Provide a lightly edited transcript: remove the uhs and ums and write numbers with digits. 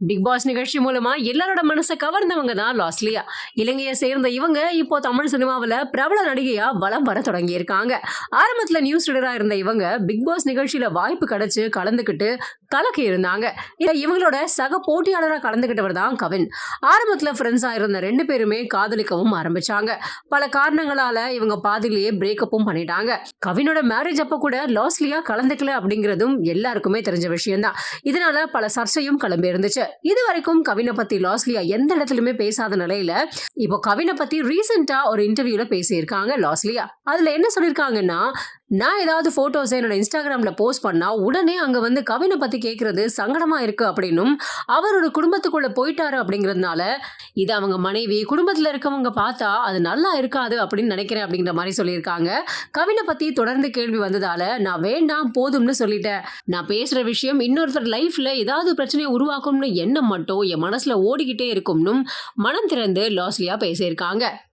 Big pass நிகழ்ச்சி மூலமா எல்லாரோட மனசை கவர்ந்தவங்க தான் லாஸ்லியா. இலங்கையை சேர்ந்த இவங்க இப்போ தமிழ் சினிமாவில் பிரபல நடிகையா வலம் வர தொடங்கி இருக்காங்க. ஆரம்பத்துல நியூஸ் ரீடரா இருந்த இவங்க பிக் பாஸ் நிகழ்ச்சியில வாய்ப்பு கிடைச்சு கலந்துக்கிட்டு கலக்கி இருந்தாங்க. இவங்களோட சக போட்டியாளராக கலந்துக்கிட்டவர் தான் கவின். ஆரம்பத்துல ஃப்ரெண்ட்ஸா இருந்த ரெண்டு பேருமே காதலிக்கவும் ஆரம்பிச்சாங்க. பல காரணங்களால இவங்க பாதிலேயே பிரேக்கப்பும் பண்ணிட்டாங்க. கவினோட மேரேஜ் அப்ப கூட லாஸ்லியா கலந்துக்கல அப்படிங்கிறதும் எல்லாருக்குமே தெரிஞ்ச விஷயம் தான். இதனால பல சர்ச்சையும் கிளம்பி இருந்துச்சு. இது வரைக்கும் கவினை பத்தி லாஸ்லியா எந்த இடத்துலயுமே பேசாத நிலையில இப்போ கவினை பத்தி ரீசெண்டா ஒரு இன்டர்வியூல பேசியிருக்காங்க லாஸ்லியா. அதுல என்ன சொல்லிருக்காங்கன்னா, நான் ஏதாவது போட்டோஸ் என்னோட இன்ஸ்டாகிராம்ல போஸ்ட் பண்ணா உடனே அங்க வந்து கவினை பத்தி கேட்கறது சங்கடமா இருக்கு அப்படின்னும், அவரோட குடும்பத்துக்குள்ள போயிட்டாரு அப்படிங்கறதுனால இது அவங்க மனைவி குடும்பத்துல இருக்கவங்க பார்த்தா அது நல்லா இருக்காது அப்படின்னு நினைக்கிறேன் அப்படிங்கிற மாதிரி சொல்லியிருக்காங்க. கவினை பத்தி தொடர்ந்து கேள்வி வந்ததால நான் வேண்டாம் போதும்னு சொல்லிட்டேன். நான் பேசுற விஷயம் இன்னொருத்தர் லைஃப்ல ஏதாவது பிரச்சனையை உருவாக்கும்னு எண்ணம் மட்டும் என் மனசுல ஓடிக்கிட்டே இருக்கும்னு மனம் திறந்து லாஸ்லியா பேசியிருக்காங்க.